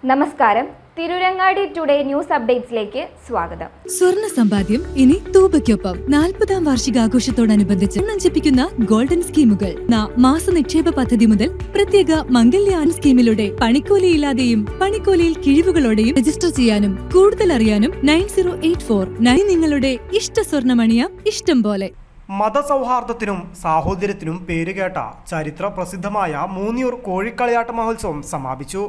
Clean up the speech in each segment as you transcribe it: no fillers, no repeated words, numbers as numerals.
നമസ്കാരം. Tirurangadi today news അപ്ഡേറ്റ്സിലേക്ക് സ്വാഗതം. സ്വർണ്ണ സമ്പാദ്യം ഇനി തൂബയ്ക്കൊപ്പം 40-ാം വാർഷികാഘോഷത്തോടനുബന്ധിച്ച് നഞ്ചിപ്പിക്കുന്ന ഗോൾഡൻ സ്കീമുകൾ. മാസ നിക്ഷേപ പദ്ധതി മുതൽ പ്രത്യേക മംഗല്യാൻ സ്കീമിലൂടെ പണിക്കൂലിയില്ലാതെയും പണിക്കൂലിയിൽ കിഴിവുകളോടെയും രജിസ്റ്റർ ചെയ്യാനും കൂടുതൽ അറിയാനും 9084 നിങ്ങളുടെ ഇഷ്ട സ്വർണ്ണമണിയാം ഇഷ്ടം പോലെ. മതസൗഹാർദ്ദത്തിനും സാഹോദര്യത്തിനും പേരുകേട്ട ചരിത്ര പ്രസിദ്ധമായ മൂന്നിയൂർ കോഴിക്കളിയാട്ട മഹോത്സവം സമാപിച്ചു.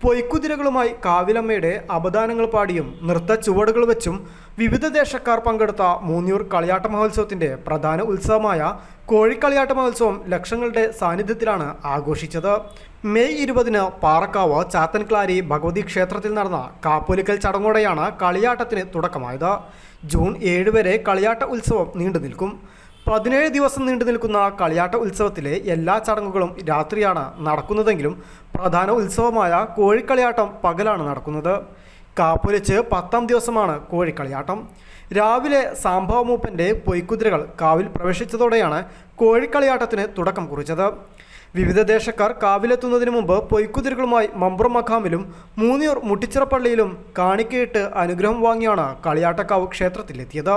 പൊയ്ക്കുതിരകളുമായി കാവിലമ്മയുടെ അപദാനങ്ങൾ പാടിയും നൃത്ത ചുവടുകൾ വെച്ചും വിവിധ ദേശക്കാർ പങ്കെടുത്ത മൂന്നിയൂർ കളിയാട്ട മഹോത്സവത്തിന്റെ പ്രധാന ഉത്സവമായ കോഴിക്കളിയാട്ട മഹോത്സവം ലക്ഷങ്ങളുടെ സാന്നിധ്യത്തിലാണ് ആഘോഷിച്ചത്. മെയ് 20-ന് പാറക്കാവ് ചാത്തൻക്ലാരി ഭഗവതി ക്ഷേത്രത്തിൽ നടന്ന കാപ്പൊലിക്കൽ ചടങ്ങോടെയാണ് കളിയാട്ടത്തിന് തുടക്കമായത്. ജൂൺ 7 വരെ കളിയാട്ട ഉത്സവം നീണ്ടുനിൽക്കും. 17 ദിവസം നീണ്ടു നിൽക്കുന്ന കളിയാട്ട ഉത്സവത്തിലെ എല്ലാ ചടങ്ങുകളും രാത്രിയാണ് നടക്കുന്നതെങ്കിലും പ്രധാന ഉത്സവമായ കോഴിക്കളിയാട്ടം പകലാണ് നടക്കുന്നത്. കാപ്പൊലിച്ച് 10-ാം ദിവസമാണ് കോഴിക്കളിയാട്ടം. രാവിലെ സാംഭവമൂപ്പൻ്റെ പൊയ്ക്കുതിരകൾ കാവിൽ പ്രവേശിച്ചതോടെയാണ് കോഴിക്കളിയാട്ടത്തിന് തുടക്കം കുറിച്ചത്. വിവിധ ദേശക്കാർ കാവിലെത്തുന്നതിന് മുമ്പ് പൊയ്ക്കുതിരകളുമായി മമ്പുറം മഖാമിലും മൂന്നിയൂർ മുട്ടിച്ചിറപ്പള്ളിയിലും കാണിക്കയിട്ട് അനുഗ്രഹം വാങ്ങിയാണ് കളിയാട്ടക്കാവ് ക്ഷേത്രത്തിലെത്തിയത്.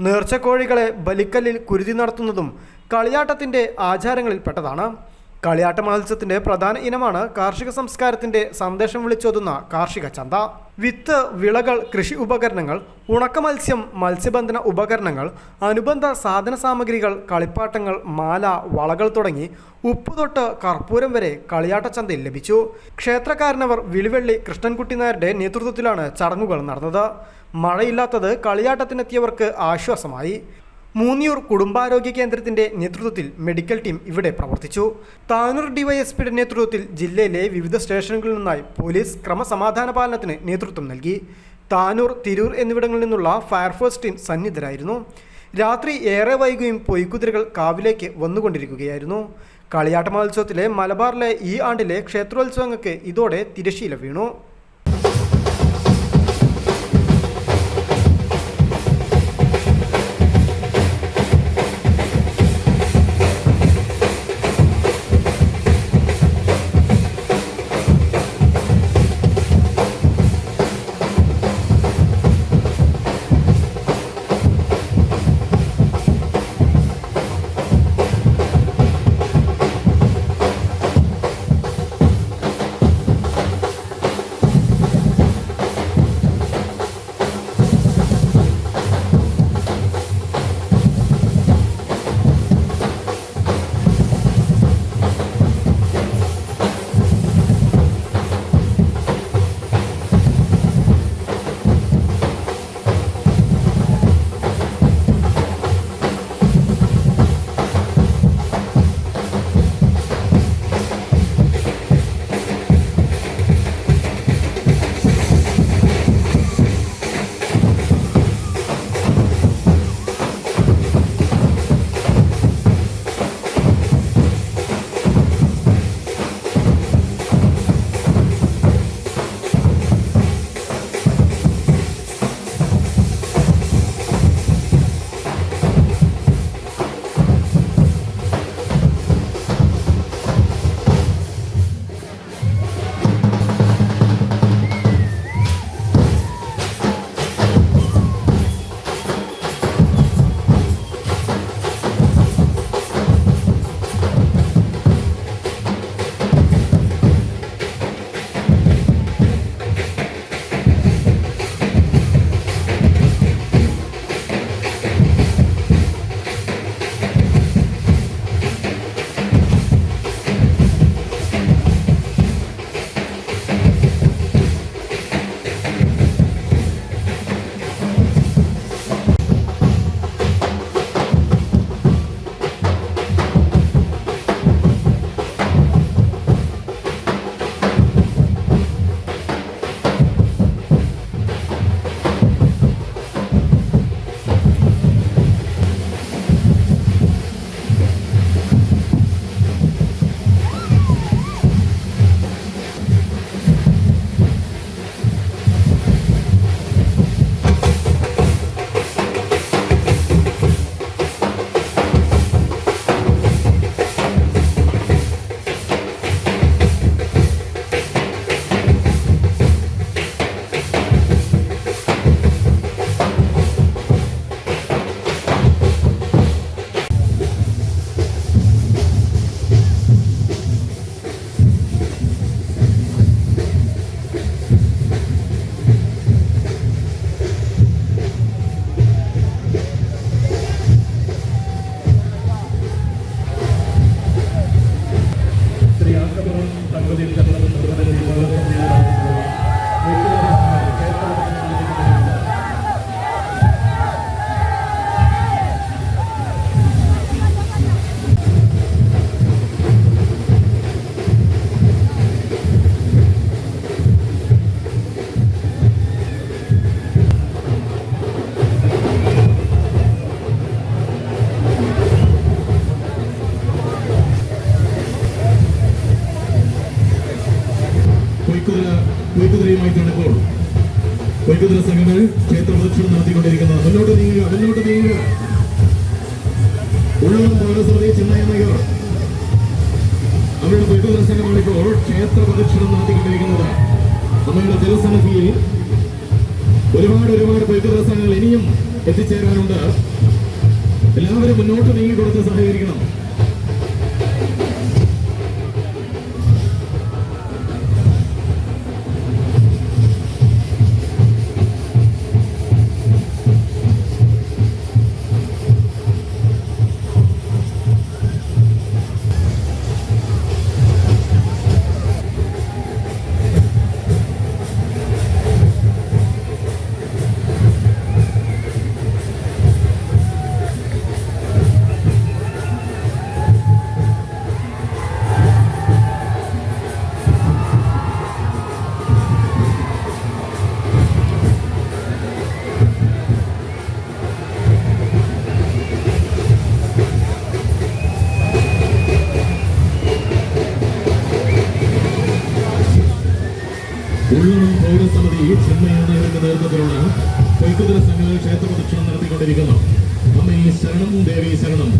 നേർച്ചക്കോഴികളെ ബലിക്കല്ലിൽ കുരുതി നടത്തുന്നതും കളിയാട്ടത്തിൻ്റെ ആചാരങ്ങളിൽപ്പെട്ടതാണ്. കളിയാട്ട മഹോത്സവത്തിൻ്റെ പ്രധാന ഇനമാണ് കാർഷിക സംസ്കാരത്തിൻ്റെ സന്ദേശം വിളിച്ചോതുന്ന കാർഷിക ചന്ത. വിത്ത്, വിളകൾ, കൃഷി ഉപകരണങ്ങൾ, ഉണക്ക മത്സ്യം, മത്സ്യബന്ധന ഉപകരണങ്ങൾ, അനുബന്ധ സാധന സാമഗ്രികൾ, കളിപ്പാട്ടങ്ങൾ, മാല, വളകൾ തുടങ്ങി ഉപ്പ് തൊട്ട് കർപ്പൂരം വരെ കളിയാട്ട ചന്തയിൽ ലഭിച്ചു. ക്ഷേത്രകാരനവർ വിളിവെള്ളി കൃഷ്ണൻകുട്ടി നായരുടെ നേതൃത്വത്തിലാണ് ചടങ്ങുകൾ നടന്നത്. മഴയില്ലാത്തത് കളിയാട്ടത്തിനെത്തിയവർക്ക് ആശ്വാസമായി. മൂന്നിയൂർ കുടുംബാരോഗ്യ കേന്ദ്രത്തിന്റെ നേതൃത്വത്തിൽ മെഡിക്കൽ ടീം ഇവിടെ പ്രവർത്തിച്ചു. താനൂർ ഡിവൈഎസ്പിയുടെ നേതൃത്വത്തിൽ ജില്ലയിലെ വിവിധ സ്റ്റേഷനുകളിൽ നിന്നായി പോലീസ് ക്രമസമാധാന പാലനത്തിന് നേതൃത്വം നൽകി. താനൂർ, തിരൂർ എന്നിവിടങ്ങളിൽ നിന്നുള്ള ഫയർഫോഴ്സ് ടീം സന്നിധരായിരുന്നു. രാത്രി ഏറെ വൈകിയും പൊയ്ക്കുതിരകൾ കാവിലേക്ക് വന്നുകൊണ്ടിരിക്കുകയായിരുന്നു. കളിയാട്ട മഹോത്സവത്തിലെ മലബാറിലെ ഈ ആണ്ടിലെ ക്ഷേത്രോത്സവങ്ങൾക്ക് ഇതോടെ തിരശ്ശീല വീണു. പൊയ്ക്കുതിരയുമായിട്ടാണ് ഇപ്പോൾ പൊയ്ക്കുതിര സംഘങ്ങൾ ക്ഷേത്ര പ്രദക്ഷിണം നടത്തിക്കൊണ്ടിരിക്കുന്നത്. മുന്നോട്ട് നീങ്ങുക, മുന്നോട്ട് നീങ്ങുക. ഉള്ളവൻ പൗരസമിതി ചെന്നൈ നഗർ അവരുടെ പൊയ്ക്കുതിര സംഘമാണ് ഇപ്പോൾ ക്ഷേത്ര പ്രദക്ഷിണം നടത്തിക്കൊണ്ടിരിക്കുന്നത്. നമ്മുടെ ജലസന്നിധിയിൽ ഒരുപാട് പൊയ്ക്കുതിര സംഘങ്ങൾ ഇനിയും എത്തിച്ചേരാനുണ്ട്. എല്ലാവരും മുന്നോട്ട് നീങ്ങി കൊടുത്ത് സഹകരിക്കണം. ഉള്ളണം പൗരസമിതി ചെന്നൈയുടെ നേതൃത്വത്തിലുള്ള പൊയ്ക്കുതിര സംഘങ്ങൾ ക്ഷേത്ര പ്രദക്ഷിണം നടത്തിക്കൊണ്ടിരിക്കുന്നു. അമ്മേ ശരണം, ദേവി ശരണം.